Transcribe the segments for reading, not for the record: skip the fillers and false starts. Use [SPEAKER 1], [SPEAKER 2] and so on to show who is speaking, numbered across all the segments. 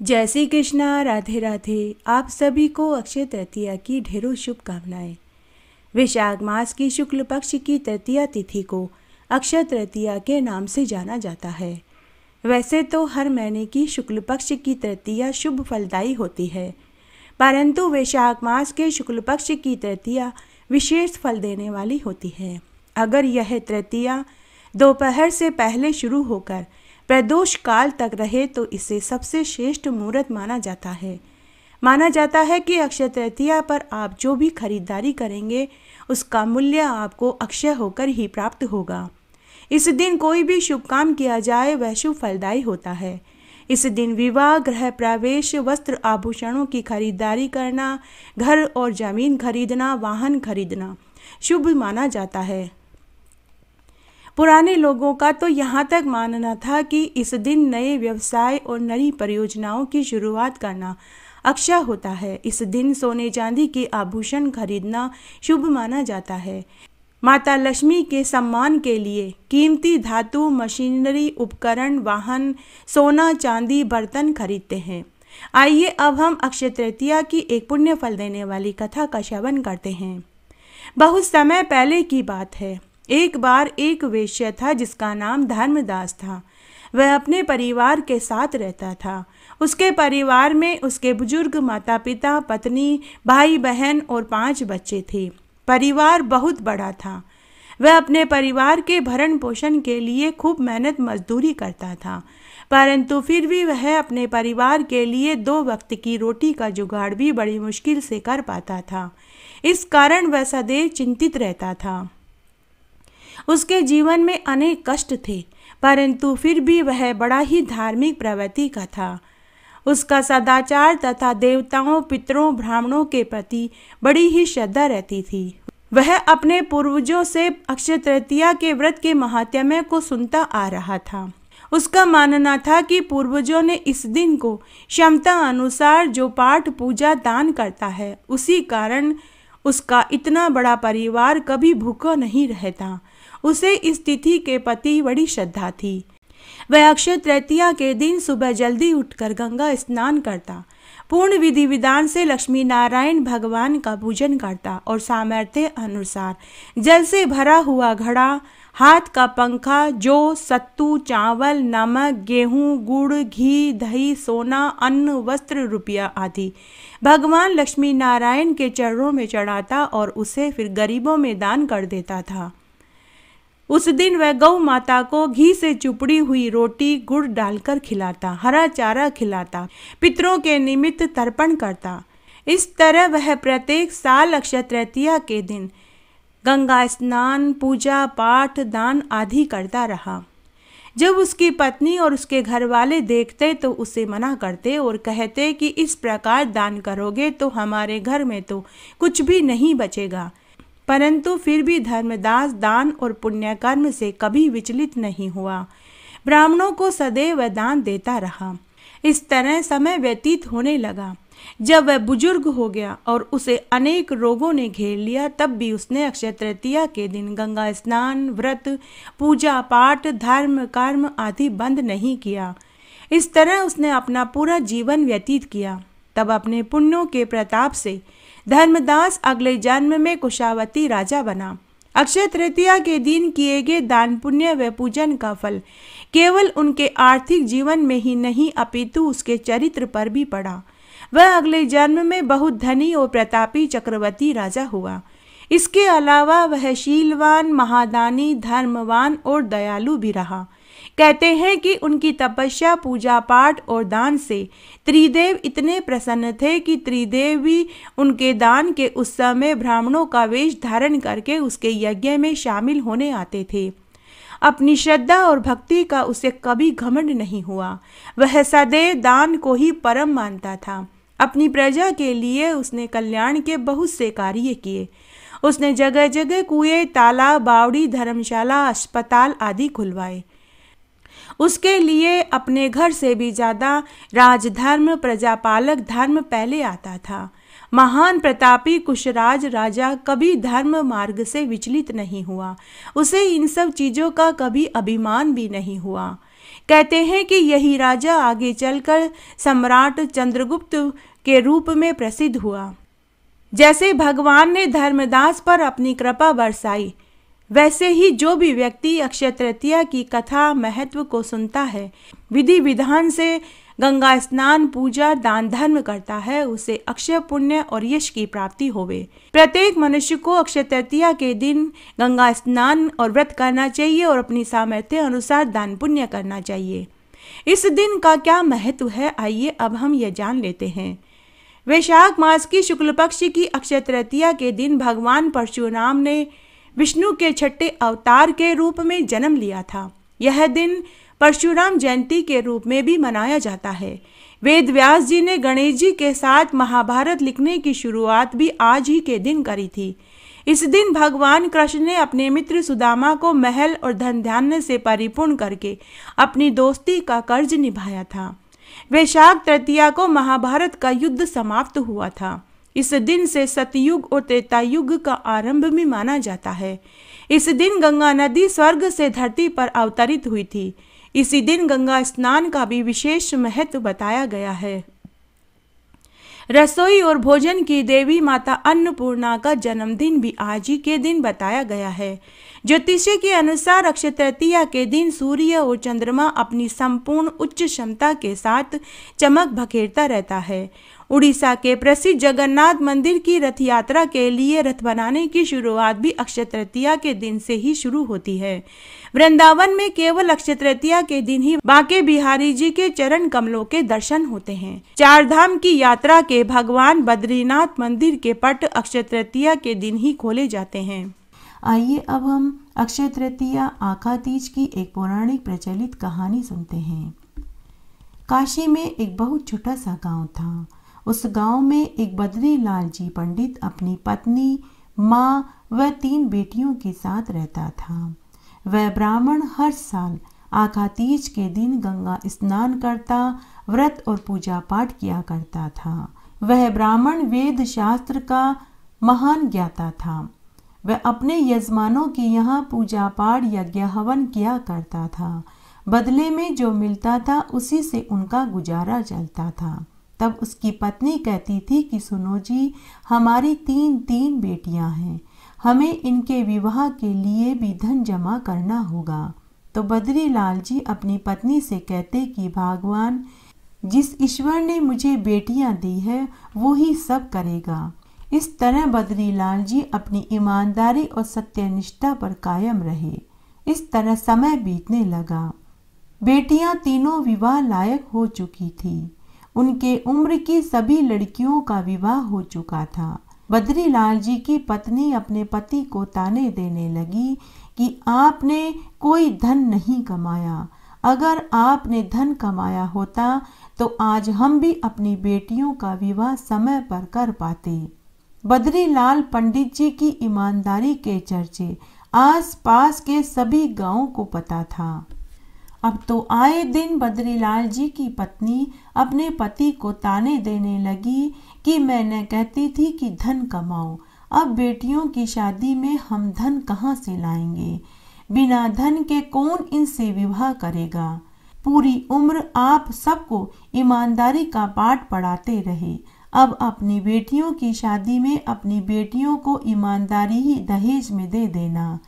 [SPEAKER 1] जय श्री कृष्णा। राधे राधे। आप सभी को अक्षय तृतीया की ढेरों शुभकामनाएं। वैशाख मास की शुक्ल पक्ष की तृतीया तिथि को अक्षय तृतीया के नाम से जाना जाता है। वैसे तो हर महीने की शुक्ल पक्ष की तृतीया शुभ फलदायी होती है, परंतु वैशाख मास के शुक्ल पक्ष की तृतीया विशेष फल देने वाली होती है। अगर यह तृतीया दोपहर से पहले शुरू होकर प्रदोष काल तक रहे तो इसे सबसे श्रेष्ठ मुहूर्त माना जाता है। माना जाता है कि अक्षय तृतीया पर आप जो भी खरीदारी करेंगे उसका मूल्य आपको अक्षय होकर ही प्राप्त होगा। इस दिन कोई भी शुभ काम किया जाए वह शुभ फलदायी होता है। इस दिन विवाह, गृह प्रवेश, वस्त्र आभूषणों की खरीदारी करना, घर और जमीन खरीदना, वाहन खरीदना शुभ माना जाता है। पुराने लोगों का तो यहाँ तक मानना था कि इस दिन नए व्यवसाय और नई परियोजनाओं की शुरुआत करना अक्षय होता है। इस दिन सोने चांदी के आभूषण खरीदना शुभ माना जाता है। माता लक्ष्मी के सम्मान के लिए कीमती धातु, मशीनरी, उपकरण, वाहन, सोना चांदी, बर्तन खरीदते हैं। आइए अब हम अक्षय तृतीया की एक पुण्य फल देने वाली कथा का श्रवण करते हैं। बहुत समय पहले की बात है। एक बार एक वेश्या था जिसका नाम धर्मदास था। वह अपने परिवार के साथ रहता था। उसके परिवार में उसके बुजुर्ग माता पिता, पत्नी, भाई बहन और 5 बच्चे थे। परिवार बहुत बड़ा था। वह अपने परिवार के भरण पोषण के लिए खूब मेहनत मजदूरी करता था, परंतु फिर भी वह अपने परिवार के लिए 2 वक्त की रोटी का जुगाड़ भी बड़ी मुश्किल से कर पाता था। इस कारण वह सदैव चिंतित रहता था। उसके जीवन में अनेक कष्ट थे, परंतु फिर भी वह बड़ा ही धार्मिक प्रवृत्ति का था। उसका सदाचार तथा देवताओं, पितरों, ब्राह्मणों के प्रति बड़ी ही श्रद्धा रहती थी। वह अपने पूर्वजों से अक्षय तृतीया के व्रत के महात्म्य को सुनता आ रहा था। उसका मानना था कि पूर्वजों ने इस दिन को क्षमता अनुसार जो पाठ, पूजा, दान करता है, उसी कारण उसका इतना बड़ा परिवार कभी भूखा नहीं रहता। उसे इस तिथि के प्रति बड़ी श्रद्धा थी। वह अक्षय तृतीया के दिन सुबह जल्दी उठकर गंगा स्नान करता, पूर्ण विधि विधान से लक्ष्मी नारायण भगवान का पूजन करता और सामर्थ्य अनुसार जल से भरा हुआ घड़ा, हाथ का पंखा, जौ, सत्तू, चावल, नमक, गेहूं, गुड़, घी, दही, सोना, अन्न, वस्त्र, रुपया आदि भगवान लक्ष्मी नारायण के चरणों में चढ़ाता और उसे फिर गरीबों में दान कर देता था। उस दिन वह गौ माता को घी से चुपड़ी हुई रोटी, गुड़ डालकर खिलाता, हरा चारा खिलाता, पितरों के निमित्त तर्पण करता। इस तरह वह प्रत्येक साल अक्षय तृतीया के दिन गंगा स्नान, पूजा पाठ, दान आदि करता रहा। जब उसकी पत्नी और उसके घर वाले देखते तो उसे मना करते और कहते कि इस प्रकार दान करोगे तो हमारे घर में तो कुछ भी नहीं बचेगा। परंतु फिर भी धर्मदास दान और पुण्य कर्म से कभी विचलित नहीं हुआ। ब्राह्मणों को सदैव वह दान देता रहा। इस तरह समय व्यतीत होने लगा। जब वह बुजुर्ग हो गया और उसे अनेक रोगों ने घेर लिया, तब भी उसने अक्षय तृतीया के दिन गंगा स्नान, व्रत, पूजा पाठ, धर्म कर्म आदि बंद नहीं किया। इस तरह उसने अपना पूरा जीवन व्यतीत किया। तब अपने पुण्यों के प्रताप से धर्मदास अगले जन्म में कुशावती राजा बना। अक्षय तृतीया के दिन किए गए दान पुण्य व पूजन का फल केवल उनके आर्थिक जीवन में ही नहीं अपितु उसके चरित्र पर भी पड़ा। वह अगले जन्म में बहुत धनी और प्रतापी चक्रवर्ती राजा हुआ। इसके अलावा वह शीलवान, महादानी, धर्मवान और दयालु भी रहा। कहते हैं कि उनकी तपस्या, पूजा पाठ और दान से त्रिदेव इतने प्रसन्न थे कि त्रिदेव भी उनके दान के उस समय ब्राह्मणों का वेश धारण करके उसके यज्ञ में शामिल होने आते थे। अपनी श्रद्धा और भक्ति का उसे कभी घमंड नहीं हुआ। वह सदैव दान को ही परम मानता था। अपनी प्रजा के लिए उसने कल्याण के बहुत से कार्य किए। उसने जगह जगह कुएं, तालाब, बावड़ी, धर्मशाला, अस्पताल आदि खुलवाए। उसके लिए अपने घर से भी ज्यादा राजधर्म, प्रजापालक धर्म पहले आता था। महान प्रतापी कुशराज राजा कभी धर्म मार्ग से विचलित नहीं हुआ। उसे इन सब चीजों का कभी अभिमान भी नहीं हुआ। कहते हैं कि यही राजा आगे चलकर सम्राट चंद्रगुप्त के रूप में प्रसिद्ध हुआ। जैसे भगवान ने धर्मदास पर अपनी कृपा बरसाई, वैसे ही जो भी व्यक्ति अक्षय तृतीया की कथा महत्व को सुनता है, विधि विधान से गंगा स्नान, पूजा, दान धर्म करता है, उसे अक्षय पुण्य और यश की प्राप्ति होवे। प्रत्येक मनुष्य को अक्षय तृतीया के दिन गंगा स्नान और व्रत करना चाहिए और अपनी सामर्थ्य अनुसार दान पुण्य करना चाहिए। इस दिन का क्या महत्व है, आइए अब हम ये जान लेते हैं। वैशाख मास की शुक्ल पक्ष की अक्षय तृतीया के दिन भगवान परशुराम ने विष्णु के छठे अवतार के रूप में जन्म लिया था। यह दिन परशुराम जयंती के रूप में भी मनाया जाता है। वेद व्यास जी ने गणेश जी के साथ महाभारत लिखने की शुरुआत भी आज ही के दिन करी थी। इस दिन भगवान कृष्ण ने अपने मित्र सुदामा को महल और धन धान्य से परिपूर्ण करके अपनी दोस्ती का कर्ज निभाया था। वैशाख तृतीया को महाभारत का युद्ध समाप्त हुआ था। इस दिन से सतयुग और त्रेता युग का आरंभ भी माना जाता है। इस दिन गंगा नदी स्वर्ग से धरती पर अवतरित हुई थी। इसी दिन गंगा स्नान का भी विशेष महत्व बताया गया है। रसोई और भोजन की देवी माता अन्नपूर्णा का जन्मदिन भी आज ही के दिन बताया गया है। ज्योतिषी के अनुसार अक्षय तृतीया के दिन सूर्य और चंद्रमा अपनी संपूर्ण उच्च क्षमता के साथ चमक बखेरता रहता है। उड़ीसा के प्रसिद्ध जगन्नाथ मंदिर की रथ यात्रा के लिए रथ बनाने की शुरुआत भी अक्षय तृतीया के दिन से ही शुरू होती है। वृंदावन में केवल अक्षय तृतीया के दिन ही बांके बिहारी जी के चरण कमलों के दर्शन होते हैं। चार धाम की यात्रा के भगवान बद्रीनाथ मंदिर के पट अक्षय तृतीया के दिन ही खोले जाते हैं।
[SPEAKER 2] आइए अब हम अक्षय तृतीया आखा तीज की एक पौराणिक प्रचलित कहानी सुनते हैं। काशी में एक बहुत छोटा सा गांव था। उस गांव में एक बद्रीलाल जी पंडित अपनी पत्नी, माँ व 3 बेटियों के साथ रहता था। वह ब्राह्मण हर साल आखा तीज के दिन गंगा स्नान करता, व्रत और पूजा पाठ किया करता था। वह ब्राह्मण वेद शास्त्र का महान ज्ञाता था। वह अपने यजमानों के यहाँ पूजा पाठ, यज्ञ हवन किया करता था। बदले में जो मिलता था उसी से उनका गुजारा चलता था। तब उसकी पत्नी कहती थी कि सुनो जी, हमारी 3 बेटियां हैं, हमें इनके विवाह के लिए भी धन जमा करना होगा। तो बद्रीलाल जी अपनी पत्नी से कहते कि भगवान जिस ईश्वर ने मुझे बेटियां दी है वो ही सब करेगा। इस तरह बद्रीलाल जी अपनी ईमानदारी और सत्यनिष्ठा पर कायम रहे। इस तरह समय बीतने लगा। बेटियां तीनों विवाह लायक हो चुकी थी। उनके उम्र की सभी लड़कियों का विवाह हो चुका था। बद्रीलाल जी की पत्नी अपने पति को ताने देने लगी कि आपने कोई धन नहीं कमाया। अगर आपने धन कमाया होता तो आज हम भी अपनी बेटियों का विवाह समय पर कर पाते। बद्रीलाल पंडित जी की ईमानदारी के चर्चे आस पास के सभी गांवों को पता था। अब तो आए दिन बद्रीलाल जी की पत्नी अपने पति को ताने देने लगी कि मैंने कहती थी कि धन कमाओ, अब बेटियों की शादी में हम धन कहाँ से लाएंगे? बिना धन के कौन इनसे विवाह करेगा? पूरी उम्र आप सबको ईमानदारी का पाठ पढ़ाते रहे। अब अपनी बेटियों की शादी में अपनी बेटियों को ईमानदारी ही दहेज में दे देना।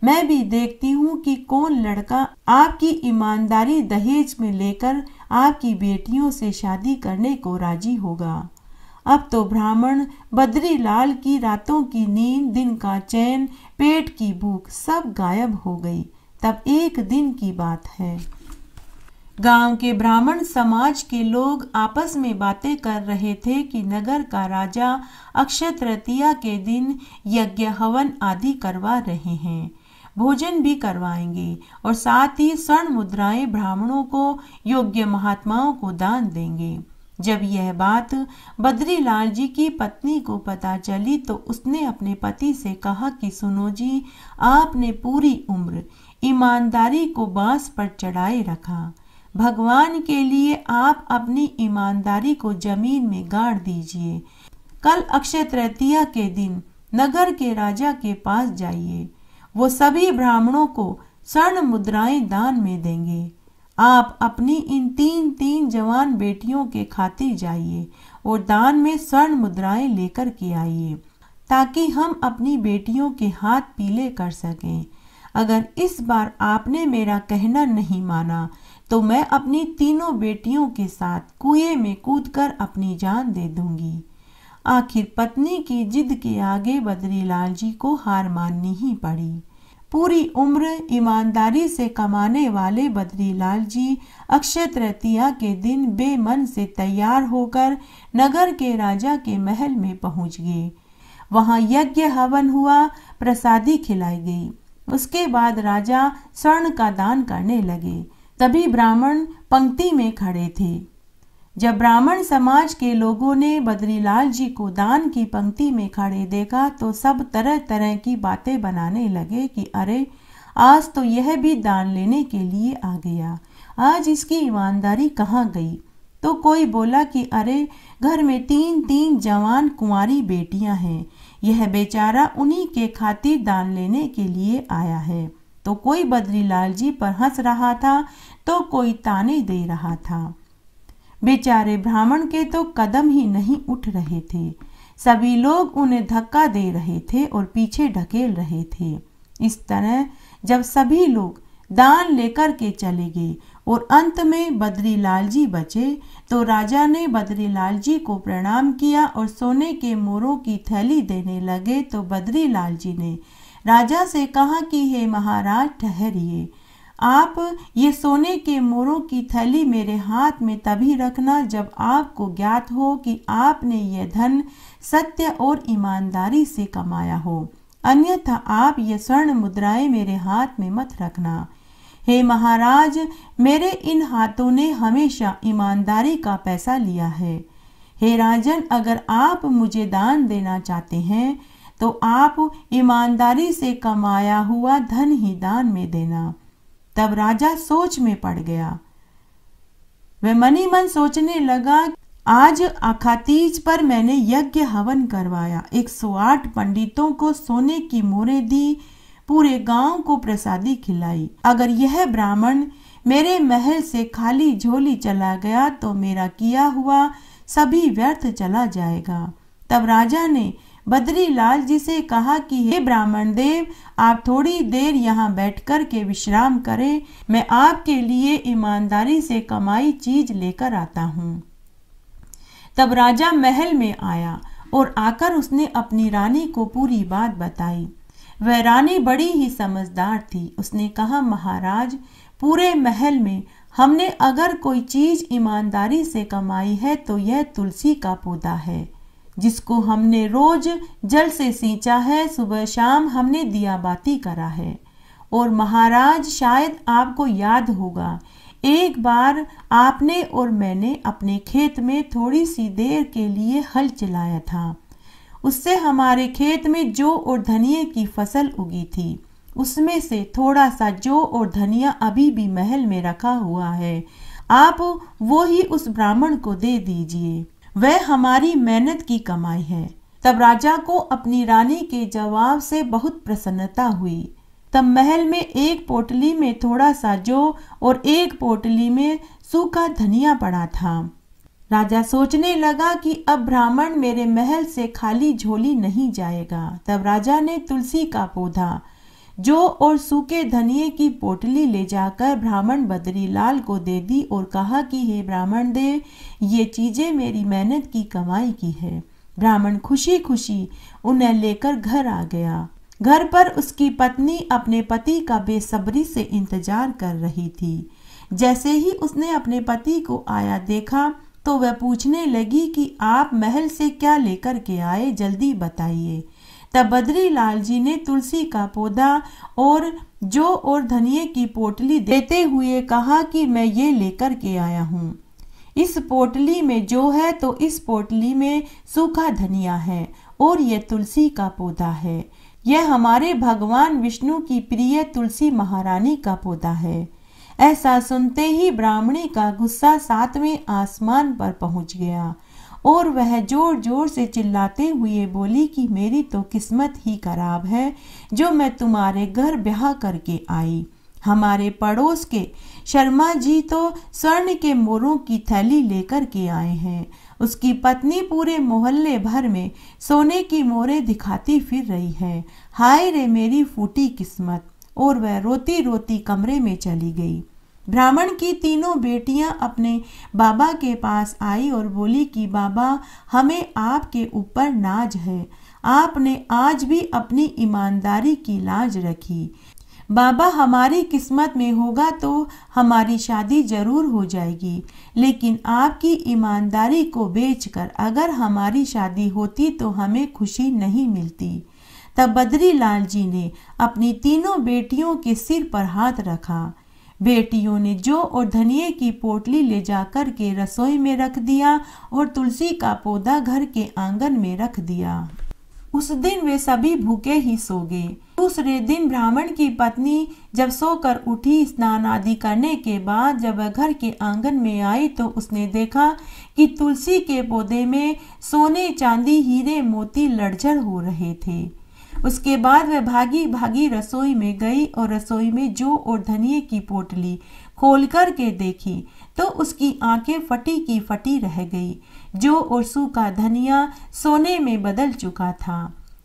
[SPEAKER 2] मैं भी देखती हूँ कि कौन लड़का आपकी ईमानदारी दहेज में लेकर आपकी बेटियों से शादी करने को राजी होगा। अब तो ब्राह्मण बद्रीलाल की रातों की नींद, दिन का चैन, पेट की भूख सब गायब हो गई। तब एक दिन की बात है, गांव के ब्राह्मण समाज के लोग आपस में बातें कर रहे थे कि नगर का राजा अक्षय तृतीया के दिन यज्ञ हवन आदि करवा रहे हैं, भोजन भी करवाएंगे और साथ ही स्वर्ण मुद्राएं ब्राह्मणों को, योग्य महात्माओं को दान देंगे। जब यह बात बद्रीलाल जी की पत्नी को पता चली तो उसने अपने पति से कहा कि सुनो जी, आपने पूरी उम्र ईमानदारी को बांस पर चढ़ाए रखा। भगवान के लिए आप अपनी ईमानदारी को जमीन में गाड़ दीजिए। कल अक्षय तृतीया के दिन नगर के राजा के पास जाइए, वो सभी ब्राह्मणों को स्वर्ण मुद्राएं दान में देंगे। आप अपनी इन तीन जवान बेटियों के खातिर जाइए और दान में स्वर्ण मुद्राएं लेकर के आइए, ताकि हम अपनी बेटियों के हाथ पीले कर सकें। अगर इस बार आपने मेरा कहना नहीं माना तो मैं अपनी तीनों बेटियों के साथ कुएं में कूदकर अपनी जान दे दूंगी। आखिर पत्नी की जिद के आगे बद्रीलाल जी को हार माननी ही पड़ी। पूरी उम्र ईमानदारी से कमाने वाले बद्रीलाल जी अक्षय तृतीया के दिन बेमन से तैयार होकर नगर के राजा के महल में पहुंच गए। वहां यज्ञ हवन हुआ, प्रसादी खिलाई गई। उसके बाद राजा स्वर्ण का दान करने लगे। तभी ब्राह्मण पंक्ति में खड़े थे। जब ब्राह्मण समाज के लोगों ने बद्रीलाल जी को दान की पंक्ति में खड़े देखा तो सब तरह तरह की बातें बनाने लगे कि अरे, आज तो यह भी दान लेने के लिए आ गया, आज इसकी ईमानदारी कहाँ गई। तो कोई बोला कि अरे, घर में तीन जवान कुंवारी बेटियां हैं, यह बेचारा उन्हीं के खातिर दान लेने के लिए आया है। तो कोई बद्रीलाल जी पर हंस रहा था तो कोई ताने दे रहा था। बेचारे ब्राह्मण के तो कदम ही नहीं उठ रहे थे। सभी लोग उन्हें धक्का दे रहे थे और पीछे ढकेल रहे थे। इस तरह जब सभी लोग दान लेकर के चले गए और अंत में बद्रीलाल जी बचे, तो राजा ने बद्रीलाल जी को प्रणाम किया और सोने के मोरों की थैली देने लगे। तो बद्रीलाल जी ने राजा से कहा कि हे महाराज, ठहरिए, आप ये सोने के मोरों की थैली मेरे हाथ में तभी रखना जब आपको ज्ञात हो कि आपने यह धन सत्य और ईमानदारी से कमाया हो, अन्यथा आप ये स्वर्ण मुद्राएं मेरे हाथ में मत रखना। हे महाराज, मेरे इन हाथों ने हमेशा ईमानदारी का पैसा लिया है। हे राजन, अगर आप मुझे दान देना चाहते हैं तो आप ईमानदारी से कमाया हुआ धन ही दान में देना। तब राजा सोच में पड़ गया। वह मनी मन सोचने लगा, आज अखातीज पर मैंने यज्ञ हवन करवाया, 108 पंडितों को सोने की मोहरें दी, पूरे गांव को प्रसादी खिलाई। अगर यह ब्राह्मण मेरे महल से खाली झोली चला गया तो मेरा किया हुआ सभी व्यर्थ चला जाएगा। तब राजा ने बद्रीलाल जी से कहा कि हे ब्राह्मण देव, आप थोड़ी देर यहाँ बैठकर के विश्राम करें, मैं आपके लिए ईमानदारी से कमाई चीज लेकर आता हूँ। तब राजा महल में आया और आकर उसने अपनी रानी को पूरी बात बताई। वह रानी बड़ी ही समझदार थी। उसने कहा, महाराज, पूरे महल में हमने अगर कोई चीज ईमानदारी से कमाई है तो यह तुलसी का पौधा है, जिसको हमने रोज जल से सींचा है, सुबह शाम हमने दिया बाती करा है। और महाराज, शायद आपको याद होगा, एक बार आपने और मैंने अपने खेत में थोड़ी सी देर के लिए हल चलाया था। उससे हमारे खेत में जौ और धनिया की फसल उगी थी। उसमें से थोड़ा सा जौ और धनिया अभी भी महल में रखा हुआ है, आप वो ही उस ब्राह्मण को दे दीजिए, वह हमारी मेहनत की कमाई है। तब राजा को अपनी रानी के जवाब से बहुत प्रसन्नता हुई। तब महल में एक पोटली में थोड़ा सा जौ और एक पोटली में सूखा धनिया पड़ा था। राजा सोचने लगा कि अब ब्राह्मण मेरे महल से खाली झोली नहीं जाएगा। तब राजा ने तुलसी का पौधा, जौ और सूखे धनिये की पोटली ले जाकर ब्राह्मण बद्रीलाल को दे दी और कहा कि हे ब्राह्मण देव, ये चीजें मेरी मेहनत की कमाई की है। ब्राह्मण खुशी खुशी उन्हें लेकर घर आ गया। घर पर उसकी पत्नी अपने पति का बेसब्री से इंतजार कर रही थी। जैसे ही उसने अपने पति को आया देखा तो वह पूछने लगी कि आप महल से क्या लेकर के आए, जल्दी बताइए। तब बद्रीलाल जी ने तुलसी का पौधा और जौ और धनिये की पोटली देते हुए कहा कि मैं ये लेकर के आया हूँ। इस पोटली में जौ है तो इस पोटली में सूखा धनिया है और ये तुलसी का पौधा है। यह हमारे भगवान विष्णु की प्रिय तुलसी महारानी का पौधा है। ऐसा सुनते ही ब्राह्मणी का गुस्सा 7वें आसमान पर पहुंच गया और वह जोर जोर से चिल्लाते हुए बोली कि मेरी तो किस्मत ही खराब है जो मैं तुम्हारे घर ब्याह करके आई। हमारे पड़ोस के शर्मा जी तो स्वर्ण के मोरों की थैली लेकर के आए हैं। उसकी पत्नी पूरे मोहल्ले भर में सोने की मोहरें दिखाती फिर रही है। हाय रे मेरी फूटी किस्मत। और वह रोती रोती कमरे में चली गई। ब्राह्मण की तीनों बेटियां अपने बाबा के पास आई और बोली कि बाबा, हमें आपके ऊपर नाज है। आपने आज भी अपनी ईमानदारी की लाज रखी। बाबा, हमारी किस्मत में होगा तो हमारी शादी जरूर हो जाएगी, लेकिन आपकी ईमानदारी को बेचकर अगर हमारी शादी होती तो हमें खुशी नहीं मिलती। तब बद्रीलाल जी ने अपनी तीनों बेटियों के सिर पर हाथ रखा। बेटियों ने जौ और धनिये की पोटली ले जाकर के रसोई में रख दिया और तुलसी का पौधा घर के आंगन में रख दिया। उस दिन वे सभी भूखे ही सो गए। दूसरे दिन ब्राह्मण की पत्नी जब सोकर उठी, स्नान आदि करने के बाद जब वह घर के आंगन में आई तो उसने देखा कि तुलसी के पौधे में सोने, चांदी, हीरे, मोती लड़झड़ हो रहे थे। उसके बाद वह भागी भागी रसोई में गई और रसोई में जौ और धनिये की पोटली खोल कर के देखी तो उसकी आंखें फटी की फटी रह गई। जौ और सूखा धनिया सोने में बदल चुका था।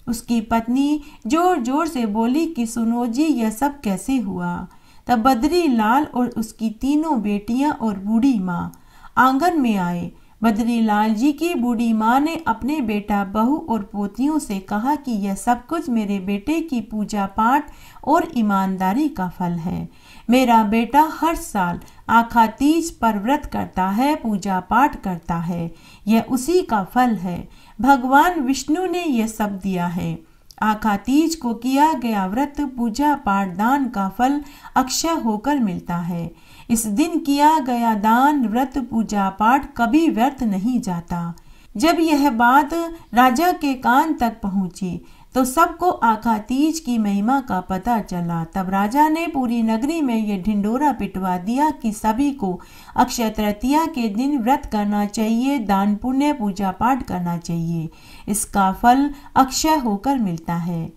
[SPEAKER 2] उसकी पत्नी जोर जोर से बोली कि सुनो जी, यह सब कैसे हुआ। तब बद्रीलाल और उसकी तीनों बेटियां और बूढ़ी माँ आंगन में आए। बद्रीलाल जी की बूढ़ी माँ ने अपने बेटा, बहू और पोतियों से कहा कि यह सब कुछ मेरे बेटे की पूजा पाठ और ईमानदारी का फल है। मेरा बेटा हर साल आखा तीज पर व्रत करता है, पूजा पाठ करता है, यह उसी का फल है। भगवान विष्णु ने यह सब दिया है। आखा तीज को किया गया व्रत, पूजा पाठ, दान का फल अक्षय होकर मिलता है। इस दिन किया गया दान, व्रत, पूजा पाठ कभी व्यर्थ नहीं जाता। जब यह बात राजा के कान तक पहुंची तो सबको आखा तीज की महिमा का पता चला। तब राजा ने पूरी नगरी में यह ढिंडोरा पिटवा दिया कि सभी को अक्षय तृतीया के दिन व्रत करना चाहिए, दान पुण्य पूजा पाठ करना चाहिए, इसका फल अक्षय होकर मिलता है।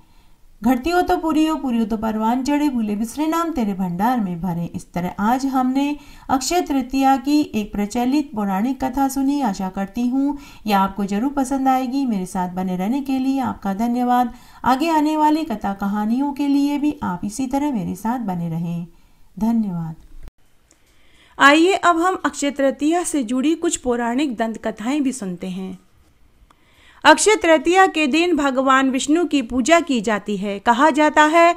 [SPEAKER 2] घटती हो तो पूरी हो, पूरी हो तो परवान चढ़े, भूले बिसरे नाम तेरे भंडार में भरे। इस तरह आज हमने अक्षय तृतीया की एक प्रचलित पौराणिक कथा सुनी। आशा करती हूँ यह आपको जरूर पसंद आएगी। मेरे साथ बने रहने के लिए आपका धन्यवाद। आगे आने वाली कथा कहानियों के लिए भी आप इसी तरह मेरे साथ बने रहें। धन्यवाद।
[SPEAKER 1] आइए अब हम अक्षय तृतीया से जुड़ी कुछ पौराणिक दंत कथाएं भी सुनते हैं। अक्षय तृतीया के दिन भगवान विष्णु की पूजा की जाती है। कहा जाता है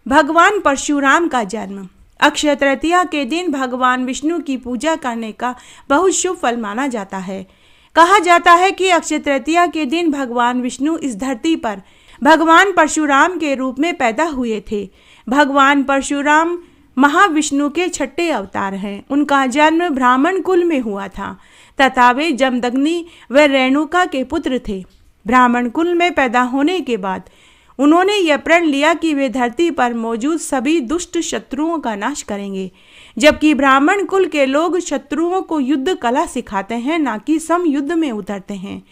[SPEAKER 1] भगवान परशुराम का जन्म। अक्षय तृतीया के दिन भगवान विष्णु की पूजा करने का बहुत शुभ फल माना जाता है। कहा जाता है कि अक्षय तृतीया के दिन भगवान विष्णु इस धरती पर भगवान परशुराम के रूप में पैदा हुए थे। भगवान परशुराम महाविष्णु के छठे अवतार हैं। उनका जन्म ब्राह्मण कुल में हुआ था तथा वे जमदग्नि व रेणुका के पुत्र थे। ब्राह्मण कुल में पैदा होने के बाद उन्होंने यह प्रण लिया कि वे धरती पर मौजूद सभी दुष्ट शत्रुओं का नाश करेंगे, जबकि ब्राह्मण कुल के लोग शत्रुओं को युद्ध कला सिखाते हैं, ना कि समयुद्ध में उतरते हैं।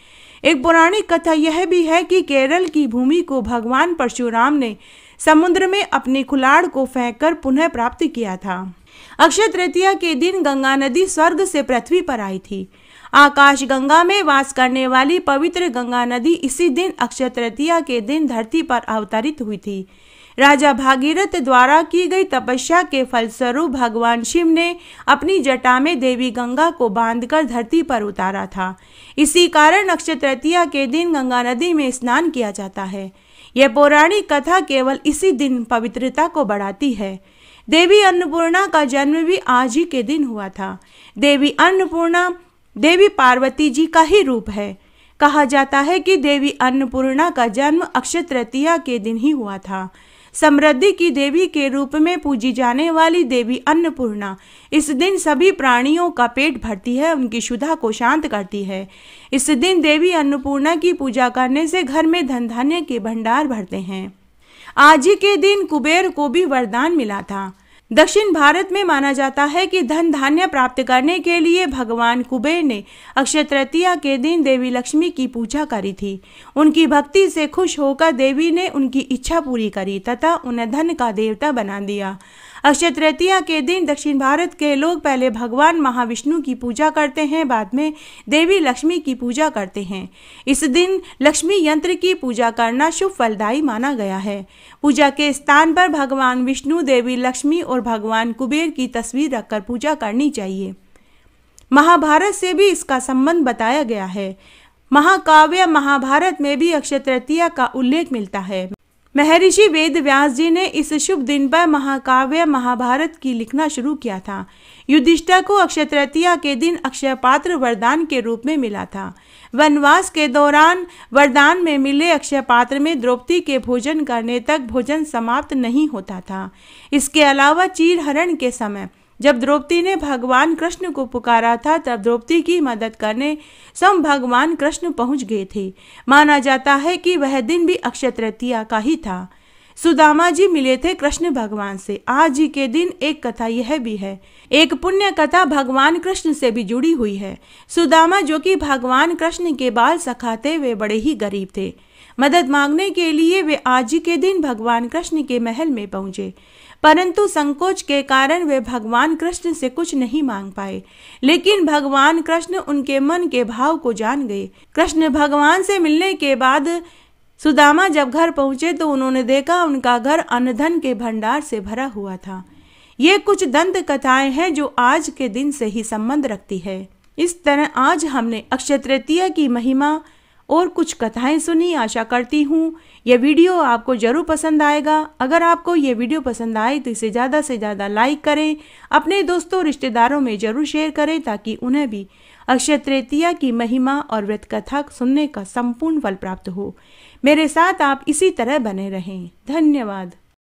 [SPEAKER 1] एक पौराणिक कथा यह भी है कि केरल की भूमि को भगवान परशुराम ने समुद्र में अपनी कुल्हाड़ को फेंककर पुनः प्राप्त किया था। अक्षय तृतीया के दिन गंगा नदी स्वर्ग से पृथ्वी पर आई थी। आकाश गंगा में वास करने वाली पवित्र गंगा नदी इसी दिन अक्षय तृतीया के दिन धरती पर अवतरित हुई थी। राजा भागीरथ द्वारा की गई तपस्या के फलस्वरूप भगवान शिव ने अपनी जटा में देवी गंगा को बांधकर धरती पर उतारा था। इसी कारण अक्षय तृतीया के दिन गंगा नदी में स्नान किया जाता है। यह पौराणिक कथा केवल इसी दिन पवित्रता को बढ़ाती है। देवी अन्नपूर्णा का जन्म भी आज ही के दिन हुआ था। देवी अन्नपूर्णा देवी पार्वती जी का ही रूप है। कहा जाता है कि देवी अन्नपूर्णा का जन्म अक्षय तृतीया के दिन ही हुआ था। समृद्धि की देवी के रूप में पूजी जाने वाली देवी अन्नपूर्णा इस दिन सभी प्राणियों का पेट भरती है, उनकी क्षुधा को शांत करती है। इस दिन देवी अन्नपूर्णा की पूजा करने से घर में धन धान्य के भंडार भरते हैं। आज ही के दिन कुबेर को भी वरदान मिला था। दक्षिण भारत में माना जाता है कि धन धान्य प्राप्त करने के लिए भगवान कुबेर ने अक्षय तृतीया के दिन देवी लक्ष्मी की पूजा करी थी। उनकी भक्ति से खुश होकर देवी ने उनकी इच्छा पूरी करी तथा उन्हें धन का देवता बना दिया। अक्षय तृतीया के दिन दक्षिण भारत के लोग पहले भगवान महाविष्णु की पूजा करते हैं, बाद में देवी लक्ष्मी की पूजा करते हैं। इस दिन लक्ष्मी यंत्र की पूजा करना शुभ फलदायी माना गया है। पूजा के स्थान पर भगवान विष्णु, देवी लक्ष्मी और भगवान कुबेर की तस्वीर रखकर पूजा करनी चाहिए। महाभारत से भी इसका संबंध बताया गया है। महाकाव्य महाभारत में भी अक्षय तृतीया का उल्लेख मिलता है। महर्षि वेद व्यास जी ने इस शुभ दिन पर महाकाव्य महाभारत की लिखना शुरू किया था। युधिष्ठिर को अक्षय तृतीया के दिन अक्षय पात्र वरदान के रूप में मिला था। वनवास के दौरान वरदान में मिले अक्षय पात्र में द्रौपदी के भोजन करने तक भोजन समाप्त नहीं होता था। इसके अलावा चीरहरण के समय जब द्रौपदी ने भगवान कृष्ण को पुकारा था, तब द्रौपदी की मदद करने स्वयं भगवान कृष्ण पहुंच गए थे। माना जाता है कि वह दिन भी अक्षय तृतीया का ही था। सुदामा जी मिले थे कृष्ण भगवान से। आज ही के दिन एक कथा यह भी है। एक पुण्य कथा भगवान कृष्ण से भी जुड़ी हुई है। सुदामा, जो कि भगवान कृष्ण के बाल सखा थे, वे बड़े ही गरीब थे। मदद मांगने के लिए वे आज ही के दिन भगवान कृष्ण के महल में पहुंचे, परंतु संकोच के कारण वे भगवान कृष्ण से कुछ नहीं मांग पाए। लेकिन भगवान कृष्ण उनके मन के भाव को जान गए। कृष्ण भगवान से मिलने के बाद सुदामा जब घर पहुंचे तो उन्होंने देखा उनका घर अन्न धन के भंडार से भरा हुआ था। ये कुछ दंत कथाएं हैं जो आज के दिन से ही संबंध रखती है। इस तरह आज हमने अक्षय तृतीया की महिमा और कुछ कथाएं सुनी। आशा करती हूँ यह वीडियो आपको जरूर पसंद आएगा। अगर आपको ये वीडियो पसंद आए तो इसे ज़्यादा से ज़्यादा लाइक करें, अपने दोस्तों रिश्तेदारों में जरूर शेयर करें, ताकि उन्हें भी अक्षय तृतीया की महिमा और व्रत कथा सुनने का संपूर्ण फल प्राप्त हो। मेरे साथ आप इसी तरह बने रहें। धन्यवाद।